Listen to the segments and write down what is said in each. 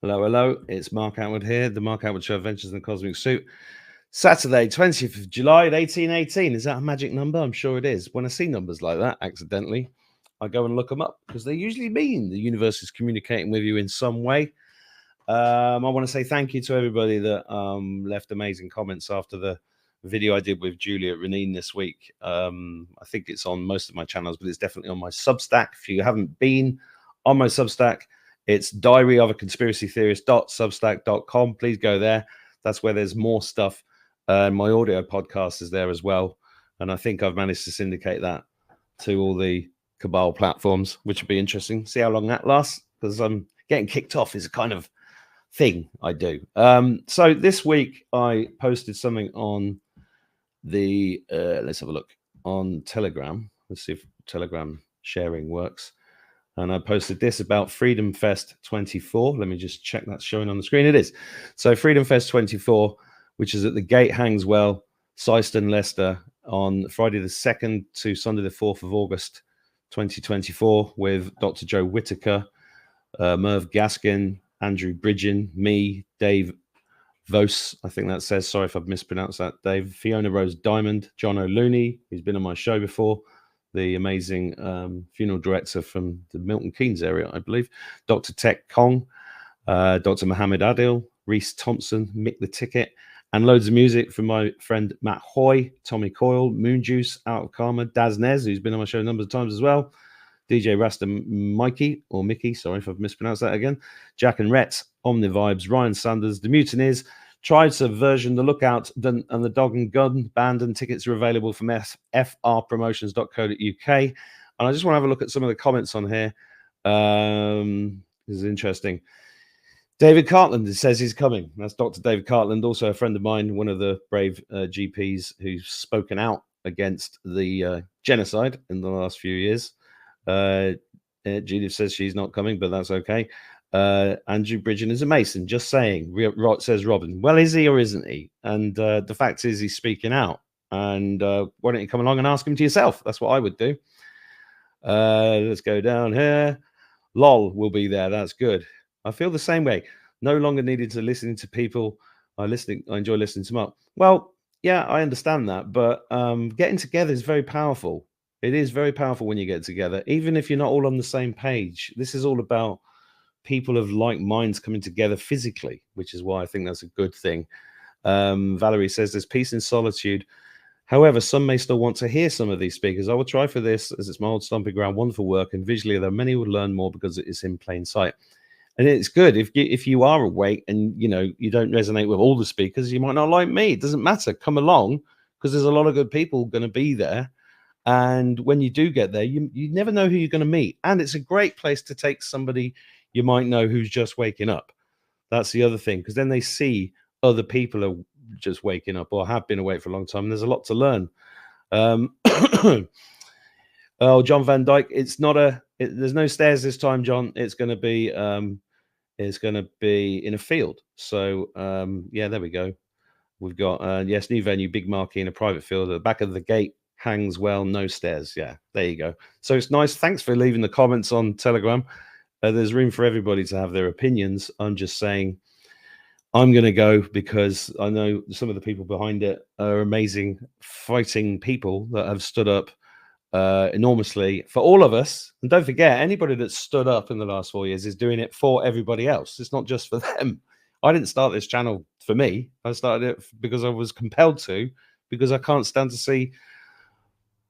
Hello, hello. It's Mark Attwood here, the Mark Attwood Show Adventures in the Cosmic Suit. Saturday, 20th of July, 1818. Is that a magic number? I'm sure it is. When I see numbers like that accidentally, I go and look them up because they usually mean the universe is communicating with you in some way. I want to say thank you to everybody that left amazing comments after the video I did with Juliet Renine this week. I think it's on most of my channels, but it's definitely on my Substack. If you haven't been on my Substack, it's diaryofaconspiracytheorist.substack.com. Please go there. That's where there's more stuff. My audio podcast is there as well. And I think I've managed to syndicate that to all the Cabal platforms, which would be interesting. See how long that lasts, because I'm getting kicked off is a kind of thing I do. So this week I posted something on the, let's have a look, on Telegram. Let's see if Telegram sharing works. And I posted this about Freedom Fest 24. Let me just check that's showing on the screen. It is. So Freedom Fest 24, which is at the Gate Hangswell, Syston, Leicester, on Friday the 2nd to Sunday the 4th of August 2024, with Dr. Joe Whitaker, Merv Gaskin, Andrew Bridgen, me, Dave Vos, I think that says, sorry if I've mispronounced that, Dave, Fiona Rose Diamond, John O'Looney, who's been on my show before, the amazing funeral director from the Milton Keynes area, I believe, Dr. Tek Kong, Dr. Mohammed Adil, Reese Thompson, Mick the Ticket, and loads of music from my friend Matt Hoy, Tommy Coyle, Moon Juice, Out of Karma, Daz Nez, who's been on my show a number of times as well, DJ Rasta Mikey, or Mickey, sorry if I've mispronounced that again, Jack and Rhett, Omni Vibes, Ryan Sanders, The Mutineers, Tried Subversion, The Lookout, and the Dog and Gun Band, and tickets are available from frpromotions.co.uk. And I just want to have a look at some of the comments on here. This is interesting. David Cartland says he's coming. That's Dr. David Cartland, also a friend of mine, one of the brave GPs who's spoken out against the genocide in the last few years. Judith says she's not coming, but that's okay. Andrew Bridgen is a Mason, just saying, says Robin. Well, is he or isn't he? And the fact is he's speaking out. And why don't you come along and ask him to yourself? That's what I would do. Let's go down here. Lol will be there. That's good. I feel the same way. No longer needed to listen to people. I enjoy listening to Mark. Well, yeah, I understand that. But getting together is very powerful. It is very powerful when you get together, even if you're not all on the same page. This is all about people of like minds coming together physically, which is why I think that's a good thing. Valerie says there's peace in solitude. However, some may still want to hear some of these speakers. I will try for this, as it's my old stomping ground, wonderful work, and visually, though many would learn more because it is in plain sight. And it's good if you are awake and you don't resonate with all the speakers, you might not like me. It doesn't matter. Come along, because there's a lot of good people going to be there. And when you do get there, you never know who you're going to meet. And it's a great place to take somebody you might know who's just waking up. That's the other thing, because then they see other people are just waking up or have been awake for a long time. And there's a lot to learn. Oh, John Van Dyke, there's no stairs this time, John. It's going to be in a field. So yeah, there we go. We've got yes, new venue, big marquee in a private field at the back of the gate. Hangs well, no stairs. Yeah, there you go. So it's nice. Thanks for leaving the comments on Telegram. There's room for everybody to have their opinions. I'm just saying I'm going to go because I know some of the people behind it are amazing fighting people that have stood up enormously for all of us. And don't forget, anybody that's stood up in the last 4 years is doing it for everybody else. It's not just for them. I didn't start this channel for me. I started it because I was compelled to, because I can't stand to see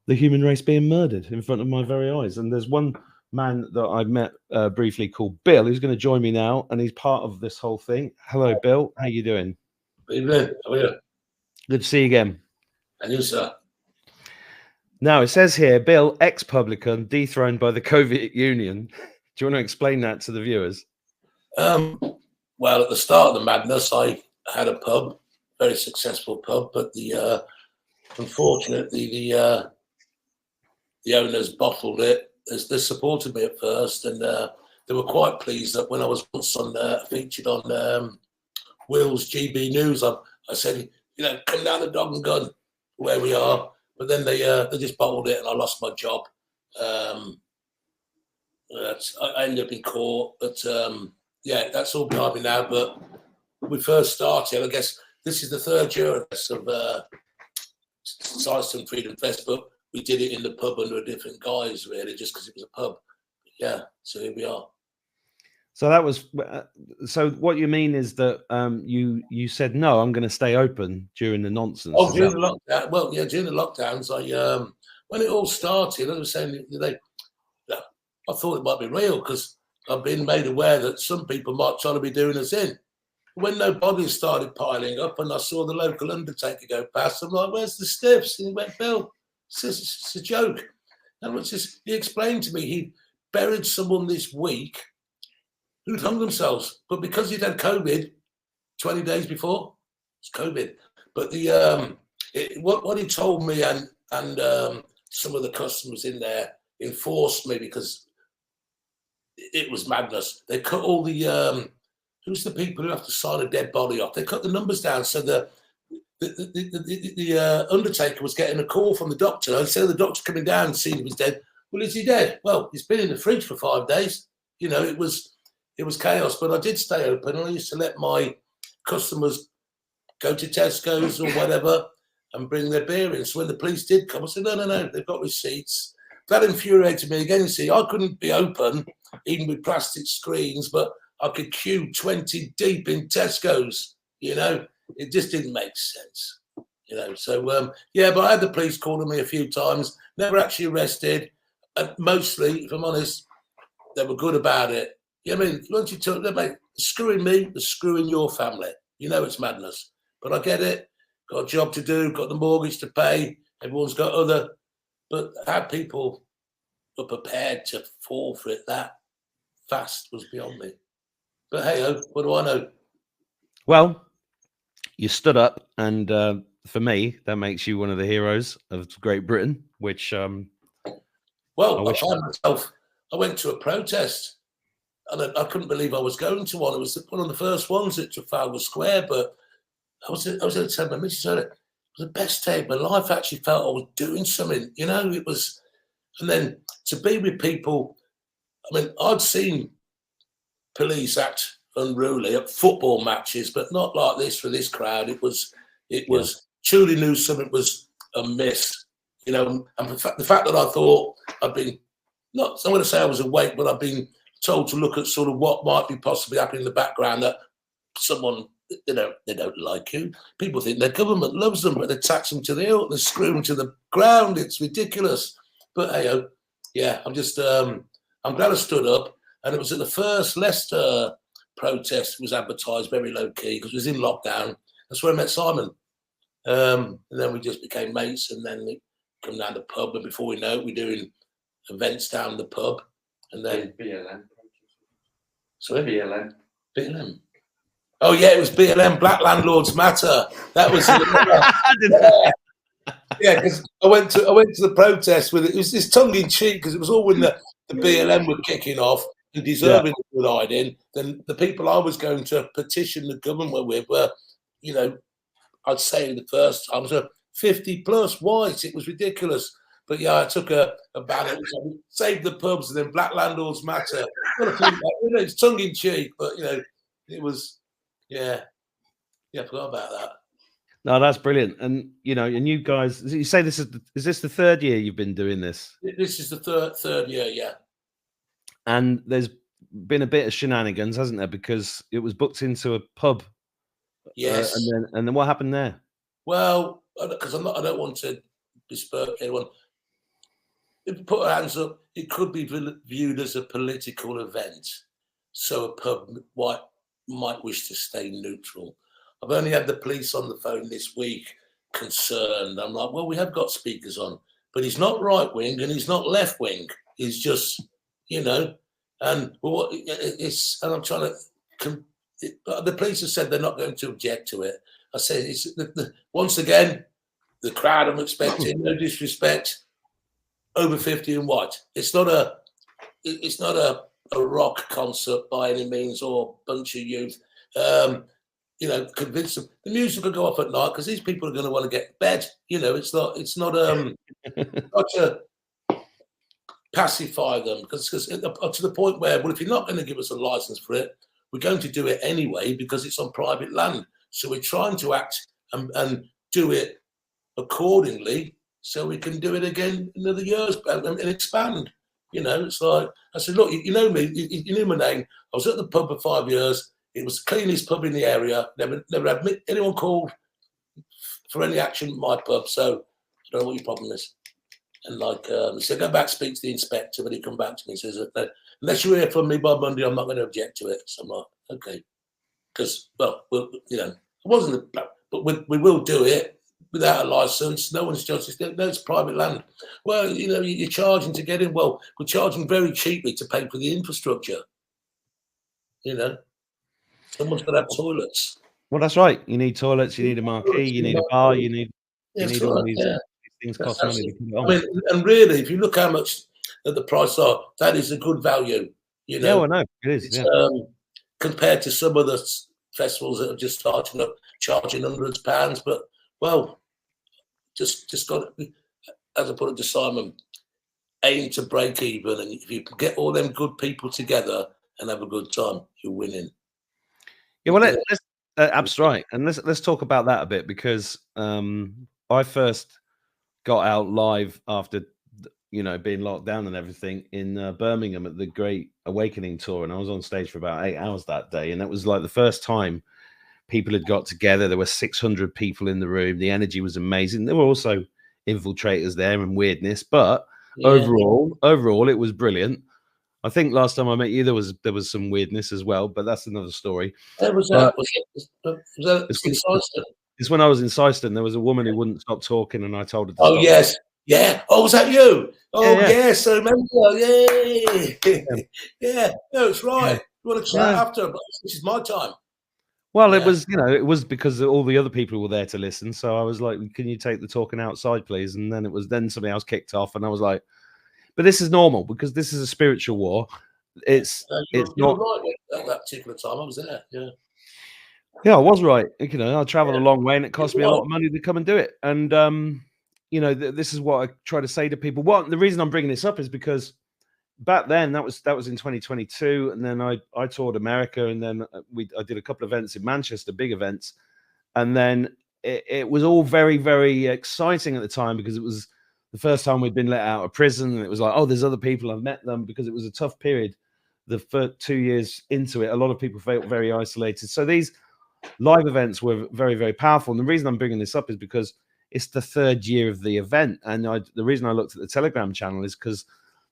the human race being murdered in front of my very eyes. And there's one man that I met briefly called Bill, who's going to join me now, and he's part of this whole thing. Hello, Bill. How you doing? Evening. How are you? Good to see you again. And you, sir? Now, it says here, Bill, ex-publican, dethroned by the Soviet Union. Do you want to explain that to the viewers? Well, at the start of the madness, I had a pub, very successful pub, but unfortunately, the owners bottled it. They supported me at first, and they were quite pleased that when I was once featured on Will's GB News, I said, come down the Dog and Gun, where we are. But then they just bottled it, and I lost my job. I ended up in court, but yeah, that's all behind me now. But we first started, I guess this is the third year of Syston Freedom Fest, but we did it in the pub under a different guise, really, just because it was a pub. Yeah, so here we are. So that was. So what you mean is that you said no, I'm going to stay open during the nonsense. Oh, during the lockdown. Well, yeah, during the lockdowns, when it all started, I was saying I thought it might be real because I've been made aware that some people might try to be doing us in. When no bodies started piling up and I saw the local undertaker go past, I'm like, where's the stiffs? And he went, Bill, it's a joke. And he explained to me he buried someone this week who'd hung themselves, but because he'd had COVID 20 days before, it's COVID. But what he told me and some of the customers in there enforced me because it was madness. They cut all the who's the people who have to sign a dead body off? They cut the numbers down so the undertaker was getting a call from the doctor. Instead of the doctor coming down and seeing he was dead, well, is he dead? Well, he's been in the fridge for 5 days. You know, it was chaos. But I did stay open, and I used to let my customers go to Tesco's or whatever and bring their beer in. So when the police did come, I said, no, they've got receipts. That infuriated me again. You see, I couldn't be open, even with plastic screens, but I could queue 20 deep in Tesco's, you know. It just didn't make sense, you know. So, yeah, but I had the police calling me a few times, never actually arrested. And mostly, if I'm honest, they were good about it. You know what I mean? Once you talk, they're screwing me, they're screwing your family. You know it's madness. But I get it. Got a job to do, got the mortgage to pay. Everyone's got other. But how people were prepared to fall for it that fast was beyond me. But hey, what do I know? Well, you stood up, and for me, that makes you one of the heroes of Great Britain. Which, well, I found myself. I went to a protest, and I couldn't believe I was going to one. It was one of the first ones at Trafalgar Square. But I was going to tell my missus, it was the best day of my life. I actually felt I was doing something. You know, it was. And then to be with people. I mean, I'd seen police act unruly at football matches, but not like this for this crowd. It was truly knew something was amiss, you know. And the fact that I thought I'd been I'm going to say I was awake, but I've been told to look at sort of what might be possibly happening in the background, that someone they don't like you. People think their government loves them, but they tax them to the hilt, they screw them to the ground. It's ridiculous. But hey, yeah, I'm just I'm glad I stood up. And it was at the first Leicester protest. It was advertised very low key because it was in lockdown. That's where I met Simon. And then we just became mates. And then we come down the pub. And before we know it, we're doing events down the pub. And then BLM. Sorry, BLM. Oh yeah, it was BLM. Black Landlords Matter. That was. Yeah, because I went to the protest with it. It was this tongue in cheek because it was all when the BLM were kicking off. And deserving of hiding, then the people I was going to petition the government with were, you know, I'd say the first time was 50 plus white. It was ridiculous. But yeah, I took a banner, saved the pubs, and then Black Landlords Matter. It's tongue in cheek, but you know, it was, I forgot about that. No, that's brilliant. And you know, and you guys, you say is this the third year you've been doing this? This is the third year, yeah. And there's been a bit of shenanigans, hasn't there? Because it was booked into a pub. Yes. And then what happened there? Well, because I don't want to besmirch anyone. If we put our hands up, it could be viewed as a political event. So a pub might wish to stay neutral. I've only had the police on the phone this week concerned. I'm like, well, we have got speakers on, but he's not right wing and he's not left wing. He's just, you know, and and I'm trying to. The police have said they're not going to object to it. I said, once again, the crowd I'm expecting, no disrespect, over 50 and white. It's not a rock concert by any means or bunch of youth. You know, convince them the music will go off at night because these people are going to want to get to bed. You know, it's not not to pacify them because to the point where, well, if you're not going to give us a license for it, we're going to do it anyway because it's on private land. So we're trying to act and do it accordingly so we can do it again in other years and expand. You know, it's like, I said, look, you know me, you knew my name. I was at the pub for 5 years. It was the cleanest pub in the area. Never had anyone called for any action at my pub. So I don't know what your problem is. And like, he said, go back, speak to the inspector. But he come back to me and says, unless you hear from me by Monday, I'm not going to object to it. So I'm like, okay. Because, well, you know, it wasn't, but we will do it without a license. No one's just, no, it's private land. Well, you know, you're charging to get in. Well, we're charging very cheaply to pay for the infrastructure. You know, someone's got to have toilets. Well, that's right. You need toilets, you need a marquee, you need a bar, you need all these things cost money to put it on. I mean, and really, if you look how much at the price are, that is a good value. You know, yeah, I know it is. Yeah. Compared to some other festivals that are just starting up, charging hundreds of pounds. But well, just got to, as I put it to Simon, aim to break even, and if you can get all them good people together and have a good time, you're winning. Yeah, well, that's right, and let's talk about that a bit because I first got out live after being locked down and everything in Birmingham at the Great Awakening tour, and I was on stage for about 8 hours that day, and that was like the first time people had got together. There were 600 people in the room. The energy was amazing. There were also infiltrators there and weirdness, but overall, it was brilliant. I think last time I met you, there was some weirdness as well, but that's another story. Was that in Syston? It's when I was in Syston. There was a woman who wouldn't stop talking, and I told her to stop. Yes. Yeah. Oh, was that you? Oh, yes. I remember. Yeah. No, it's right. You want to chat after, but this is my time. Well, it was because all the other people were there to listen. So I was like, "Can you take the talking outside, please?" And then something else kicked off, and I was like, "But this is normal because this is a spiritual war. It's not right at that particular time. I was there. Yeah, I was right. I traveled a long way, and it cost me a lot of money to come and do it. And this is what I try to say to people. The reason I'm bringing this up is because back then that was in 2022, and then I toured America, and then I did a couple of events in Manchester, big events, and then it was all very, very exciting at the time because it was the first time we'd been let out of prison, and it was like, oh, there's other people, I've met them, because it was a tough period. The first 2 years into it, a lot of people felt very isolated. So these live events were very, very powerful. And the reason I'm bringing this up is because it's the 3rd year of the event. And the reason I looked at the Telegram channel is because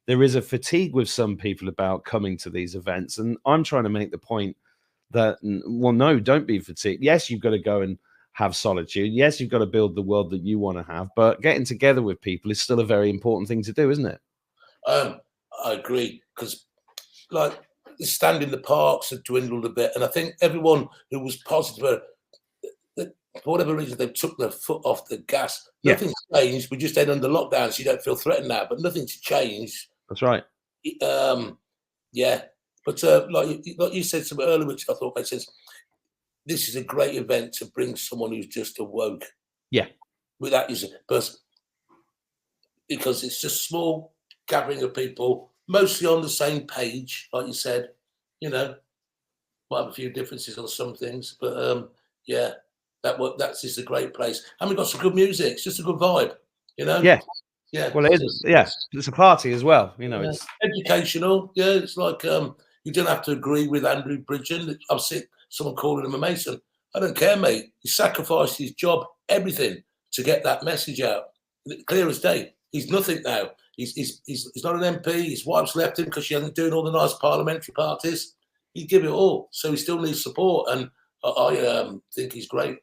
there is a fatigue with some people about coming to these events. And I'm trying to make the point that, well, no, don't be fatigued. Yes, you've got to go and have solitude. Yes, you've got to build the world that you want to have. But getting together with people is still a very important thing to do, isn't it? I agree, because like the stand in the parks had dwindled a bit. And I think everyone who was positive, for whatever reason, they took their foot off the gas. Nothing's changed. We just end under lockdown, so you don't feel threatened now, but nothing's changed. That's right. Yeah. But like you said something earlier, which I thought made sense, this is a great event to bring someone who's just awoke. Yeah. Without using but because it's just a small gathering of people, mostly on the same page, like you said, might have a few differences on some things, but that's just a great place. And we've got some good music. It's just a good vibe, Yeah. Yeah. Well, it is. Yeah. It's a party as well. It's educational. Yeah. It's like you don't have to agree with Andrew Bridgen. I've seen someone calling him a Mason. I don't care, mate. He sacrificed his job, everything, to get that message out. Clear as day. He's nothing now. He's not an MP. His wife's left him because she hasn't doing all the nice parliamentary parties. He'd give it all, so he still needs support, and I think he's great.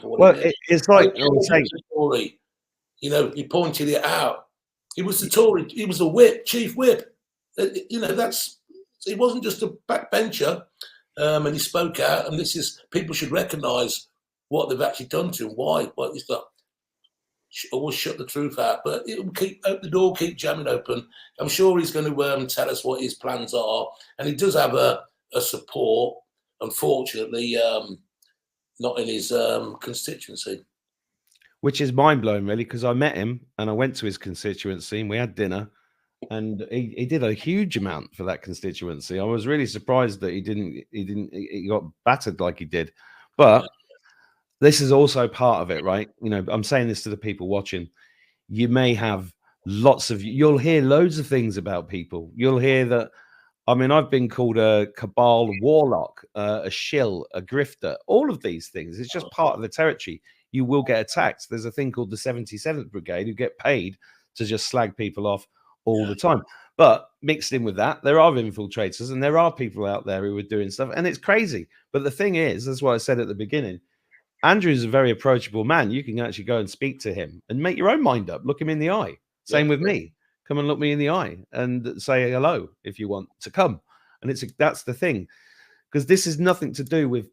Well, it's like Tory. He pointed it out. He was the Tory. He was the whip, chief whip. He wasn't just a backbencher, and he spoke out. And people should recognise what they've actually done to him. Why? What is that? Always shut the truth out, but it will keep the door, keep jamming open. I'm sure he's going to tell us what his plans are, and he does have a support. Unfortunately, not in his constituency, which is mind blowing, really, because I met him and I went to his constituency and we had dinner, and he did a huge amount for that constituency. I was really surprised that he got battered like he did. But this is also part of it, right? You know, I'm saying this to the people watching. You may have you'll hear loads of things about people. You'll hear that. I mean, I've been called a cabal warlock, a shill, a grifter, all of these things. It's just part of the territory. You will get attacked. There's a thing called the 77th Brigade who get paid to just slag people off all the time. But mixed in with that, there are infiltrators and there are people out there who are doing stuff. And it's crazy. But the thing is, that's what I said at the beginning, Andrew's a very approachable man. You can actually go and speak to him and make your own mind up. Look him in the eye. Same with me. Come and look me in the eye and say hello if you want to come. And that's the thing, because this is nothing to do with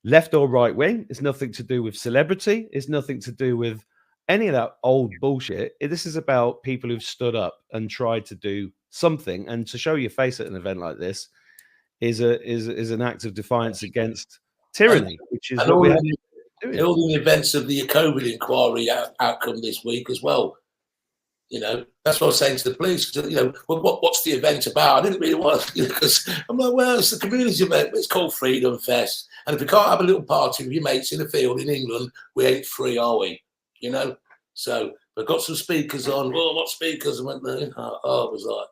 left or right wing. It's nothing to do with celebrity. It's nothing to do with any of that old bullshit. This is about people who've stood up and tried to do something. And to show your face at an event like this is an act of defiance against tyranny, which is what we're doing. All the events of the COVID inquiry outcome this week as well. You know, that's what I was saying to the police. You know, what's the event about? I didn't really want to, because I'm like, well, it's the community event. It's called Freedom Fest. And if we can't have a little party with your mates in a field in England, we ain't free, are we? You know? So we've got some speakers on. Well, what speakers? I went, I was like,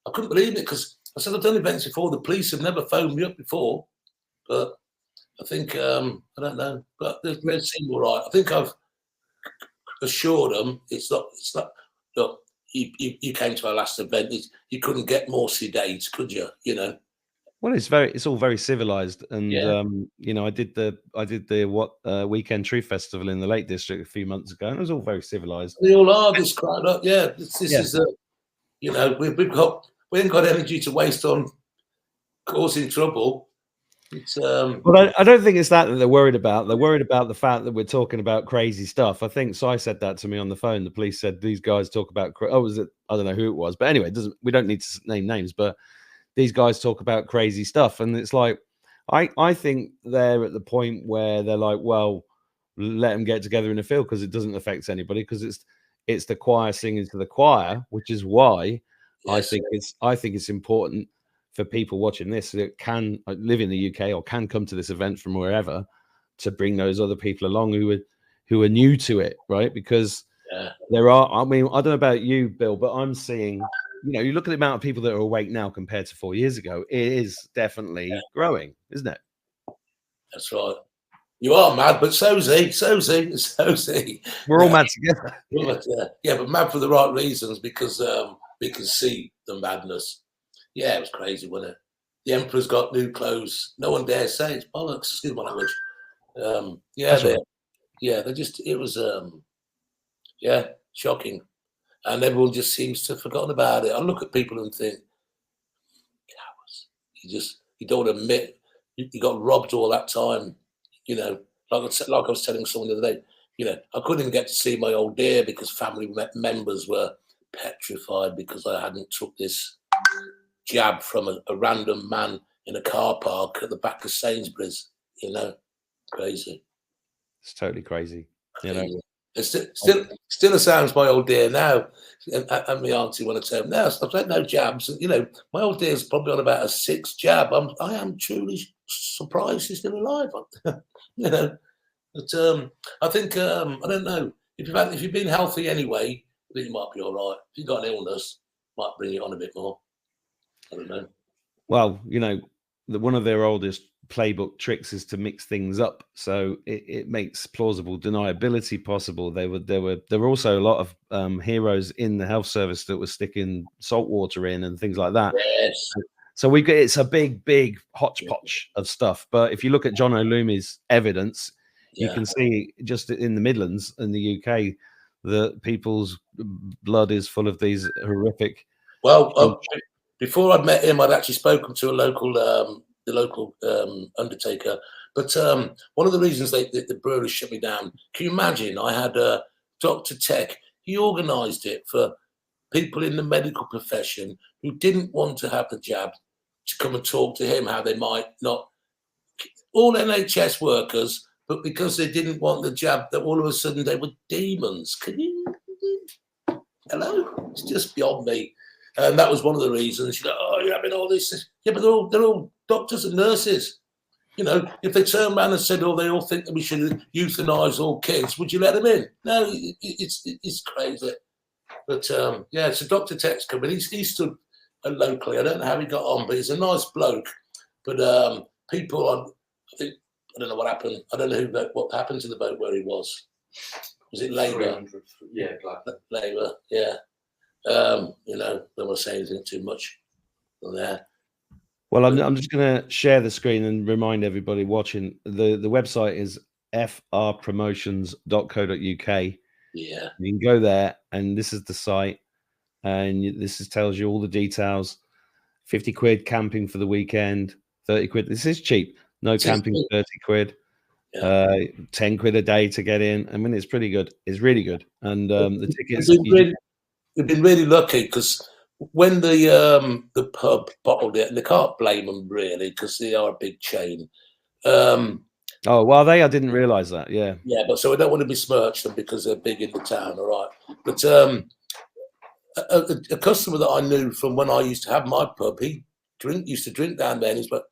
I couldn't believe it, because I said, I've done events before. The police have never phoned me up before. But I think, I don't know, but they seem all right. I think I've assured them it's not. Look, you came to our last event. You couldn't get more sedate, could you? You know. Well, it's all very civilized, and you know, I did the Weekend Truth Festival in the Lake District a few months ago, and it was all very civilized. They all are this crowd up. Yeah, this is you know, we ain't got energy to waste on causing trouble. It's Well, I don't think it's that they're worried about. They're worried about the fact that we're talking about crazy stuff. I think Si said that to me on the phone. The police said these guys talk about. Was it? I don't know who it was, but anyway, we don't need to name names, but these guys talk about crazy stuff, and it's like I think they're at the point where they're like, well, let them get together in a field because it doesn't affect anybody, because it's the choir singing to the choir, which is why I think it's important for people watching this that can live in the UK or can come to this event from wherever, to bring those other people along who are new to it, right? Because there are, I mean, I don't know about you, Bill, but I'm seeing, you know, you look at the amount of people that are awake now compared to 4 years ago, it is definitely growing, isn't it? That's right. You are mad, but so's he. We're all mad together. But mad for the right reasons, because we can see the madness. Yeah, it was crazy, wasn't it? The Emperor's got new clothes. No one dares say it's bollocks. Excuse my language. It was shocking. And everyone just seems to have forgotten about it. I look at people and think, cowards. You don't admit you got robbed all that time. You know, like I was telling someone the other day, you know, I couldn't get to see my old dear because family members were petrified because I hadn't took this jab from a random man in a car park at the back of Sainsbury's. You know, crazy. It's totally crazy. You know, it still sounds my old dear now. And my auntie want to tell him now, I've had no jabs. And, you know, my old dear's probably on about a 6th jab. I am truly surprised he's still alive. You know, but I think I don't know, if you've been healthy anyway, I think you might be all right. If you've got an illness, might bring it on a bit more. I don't know. Well, you know, one of their oldest playbook tricks is to mix things up, so it makes plausible deniability possible. There were also a lot of heroes in the health service that were sticking salt water in and things like that. Yes. So it's a big hodgepodge of stuff. But if you look at John O'Lumi's evidence, you can see just in the Midlands in the UK that people's blood is full of these horrific. Well, before I'd met him, I'd actually spoken to the local undertaker. But one of the reasons the brewery shut me down, can you imagine? I had Dr. Tech. He organised it for people in the medical profession who didn't want to have the jab to come and talk to him how they might not. All NHS workers, but because they didn't want the jab, that all of a sudden they were demons. Can you? Hello? It's just beyond me. And that was one of the reasons. You go, oh, you're having all this. Yeah, but they're all doctors and nurses. You know, if they turned around and said, oh, they all think that we should euthanize all kids, would you let them in? No, it's crazy. But, yeah, so Dr. Tech's coming. He stood locally. I don't know how he got on, but he's a nice bloke. But people, I don't know what happened. I don't know what happened to the boat where he was. Was it Labour? Yeah, Labour, yeah. You know, don't want to say anything too much on there. Well, I'm just going to share the screen and remind everybody watching. The website is frpromotions.co.uk. Yeah. You can go there, and this is the site, and this tells you all the details. 50 quid camping for the weekend, 30 quid. This is cheap. No camping, 30 quid. Yeah. 10 quid a day to get in. I mean, it's pretty good. It's really good. And the tickets. We've been really lucky because when the pub bottled it, and they can't blame them really because they are a big chain. Oh, well, I didn't realise that. Yeah. Yeah, but so I don't want to besmirch them because they're big in the town, all right. But a customer that I knew from when I used to have my pub, he used to drink down there, and he's like,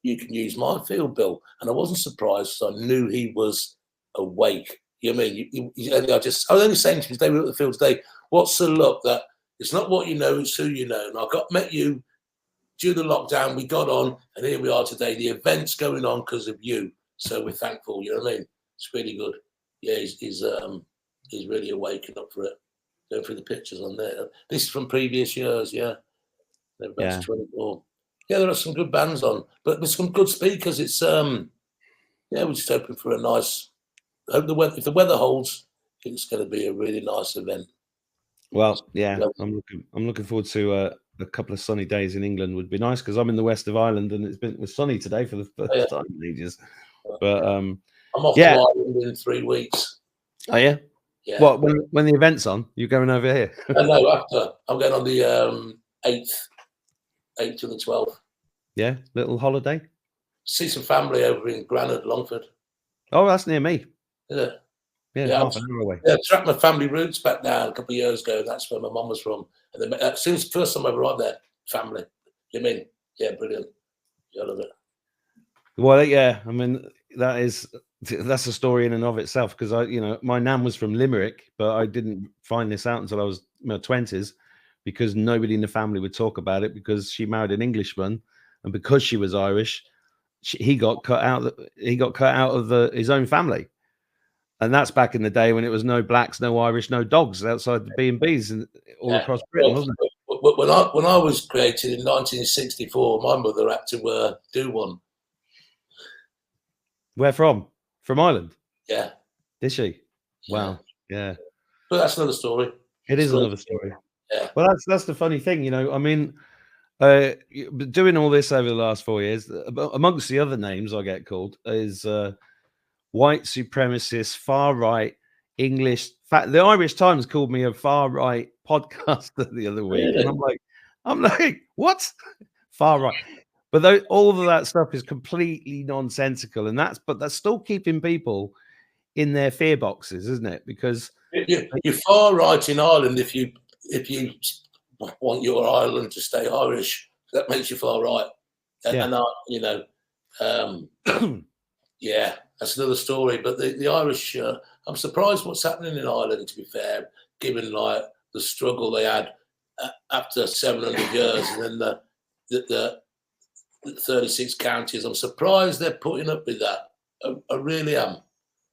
you can use my field bill. And I wasn't surprised because I knew he was awake. You know what I mean? I was only saying to him today, we were at the field today, what's the luck that it's not what you know, it's who you know. And I met you during the lockdown, we got on, and here we are today. The event's going on because of you. So we're thankful, you know what I mean? It's really good. Yeah, he's really awakened up for it. Going through the pictures on there. This is from previous years, yeah. They're about 24. Yeah, there are some good bands on, but there's some good speakers. It's we're just hoping for a nice. Hope if the weather holds, it's going to be a really nice event. Well, yeah, I'm looking forward to a couple of sunny days in England. Would be nice because I'm in the west of Ireland and it was sunny today for the first time in ages. But I'm off to Ireland in 3 weeks. Oh yeah. Yeah. What when the event's on? You're going over here? No, after I'm going on the 8th to the 12th. Yeah, little holiday. See some family over in Granard, Longford. Oh, that's near me. Yeah. Yeah, half an hour away. Yeah, I tracked my family roots back down a couple of years ago. That's where my mum was from. And then since the first time I arrived there, family. You mean? Yeah, brilliant. Yeah, I love it. Well, yeah, I mean that's a story in and of itself because my nan was from Limerick, but I didn't find this out until I was in my 20s because nobody in the family would talk about it because she married an Englishman, and because she was Irish, he got cut out of his own family. And that's back in the day when it was no blacks, no Irish, no dogs outside the B&Bs and all across Britain, wasn't it? When I was created in 1964, my mother had to do one. Where from? From Ireland? Yeah. Did she? Wow. Yeah. But that's another story. It is another story. Yeah. Well, that's the funny thing, I mean, doing all this over the last 4 years, amongst the other names I get called is white supremacist, far right, English. In fact, the Irish Times called me a far right podcaster the other week, really? and I'm like, what? Far right. But all of that stuff is completely nonsensical, and that's still keeping people in their fear boxes, isn't it? Because you're far right in Ireland if you want your Ireland to stay Irish. That makes you far right. Yeah, that's another story. But the Irish, I'm surprised what's happening in Ireland. To be fair, given the struggle they had after 700 years, and then the 36 counties. I'm surprised they're putting up with that. I really am.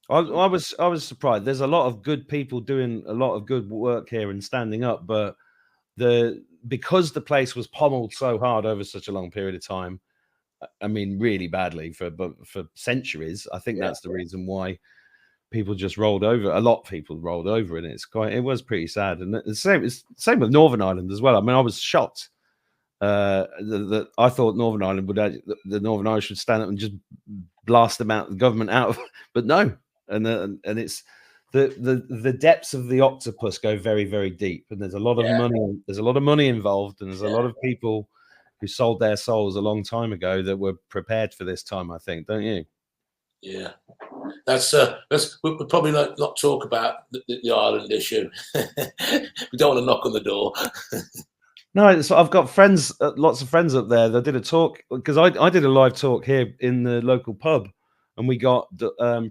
I was surprised. There's a lot of good people doing a lot of good work here and standing up, but because the place was pommeled so hard over such a long period of time, I mean, really badly for centuries. I think that's the reason why people just rolled over. A lot of people rolled over, and it was pretty sad. And the same with Northern Ireland as well. I mean, I was shocked. That I thought Northern Ireland the Northern Irish would stand up and just blast the government out, but no, and it's the depths of the octopus go very, very deep, and there's a lot of money. There's a lot of money involved, and there's a lot of people who sold their souls a long time ago that were prepared for this time. I think, don't you? Yeah, we'll probably not talk about the Ireland issue. We don't want to knock on the door. No, so I've got friends, lots of friends up there. They did a talk because I did a live talk here in the local pub, and we got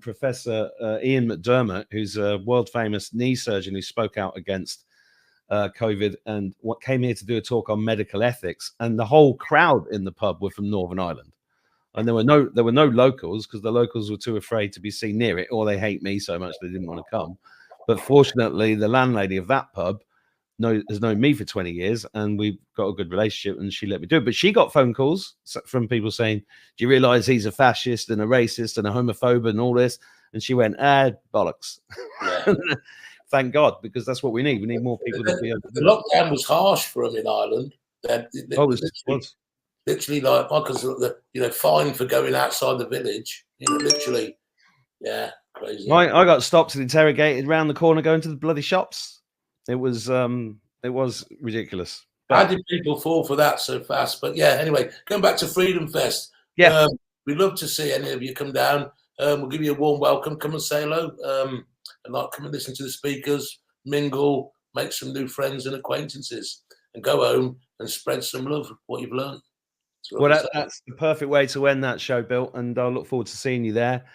Professor Ian McDermott, who's a world famous knee surgeon who spoke out against COVID and what came here to do a talk on medical ethics. And the whole crowd in the pub were from Northern Ireland, and there were no locals because the locals were too afraid to be seen near it, or they hate me so much they didn't want to come. But fortunately, the landlady of that pub has known me for 20 years, and we've got a good relationship, and she let me do it. But she got phone calls from people saying, do you realize he's a fascist and a racist and a homophobe and all this? And she went, bollocks. Yeah. Thank God, because that's what we need. We need more people to be able to do the lockdown was harsh for them in Ireland. Literally like because fine for going outside the village. Literally, yeah, crazy. I got stopped and interrogated round the corner going to the bloody shops. It was ridiculous. How did people fall for that so fast? But yeah, anyway, going back to Freedom Fest. Yeah, we'd love to see any of you come down. We'll give you a warm welcome. Come and say hello. And come and listen to the speakers, mingle, make some new friends and acquaintances, and go home and spread some love. What you've learned. Well, that's the perfect way to end that show, Bill. And I look forward to seeing you there,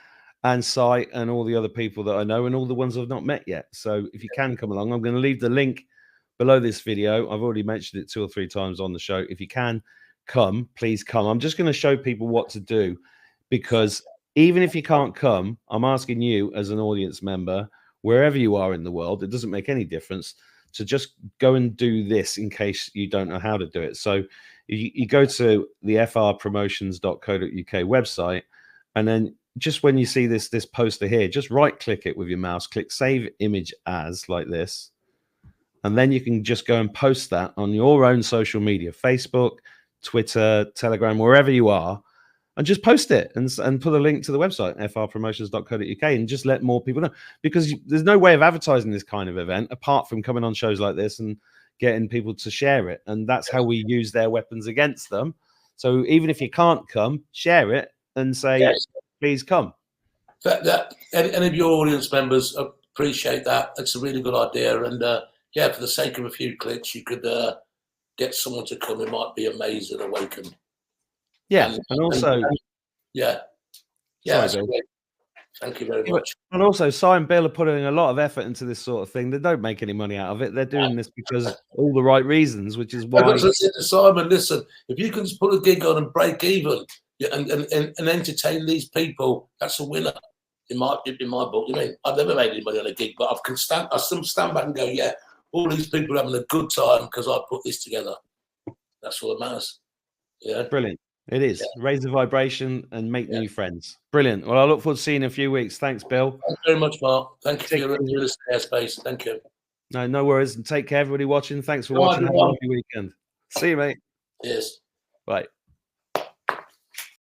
and Si, and all the other people that I know, and all the ones I've not met yet. So if you can come along, I'm going to leave the link below this video. I've already mentioned it 2 or 3 times on the show. If you can come, please come. I'm just going to show people what to do, because even if you can't come, I'm asking you as an audience member, wherever you are in the world, it doesn't make any difference, to just go and do this in case you don't know how to do it. So you go to the frpromotions.co.uk website, and then just when you see this poster here, just right click it with your mouse, click save image as, like this, and then you can just go and post that on your own social media, Facebook, Twitter, Telegram, wherever you are, and just post it and put a link to the website, frpromotions.co.uk, and just let more people know, because there's no way of advertising this kind of event apart from coming on shows like this and getting people to share it. And that's how we use their weapons against them. So even if you can't come, share it and say, yes, please come. Any of your audience members appreciate that. It's a really good idea. And yeah, for the sake of a few clicks, you could get someone to come. It might be amazed and awakened. Yeah, and also, yeah, sorry, great. Thank you very much. And also, Si and Bill are putting a lot of effort into this sort of thing. They don't make any money out of it. They're doing this because all the right reasons, which is why. Simon, listen, if you can just put a gig on and break even and entertain these people, that's a winner in my book. You mean I've never made any money on a gig, but I still stand back and go, yeah, all these people are having a good time because I put this together. That's all that matters. Yeah, brilliant. It is. Yeah. Raise the vibration and make new friends. Brilliant. Well, I look forward to seeing you in a few weeks. Thanks, Bill. Thanks very much, Mark. Thank you for your airspace. Thank you. No worries. And take care, everybody watching. Thanks for watching. Have a lovely weekend. See you, mate. Cheers. Bye.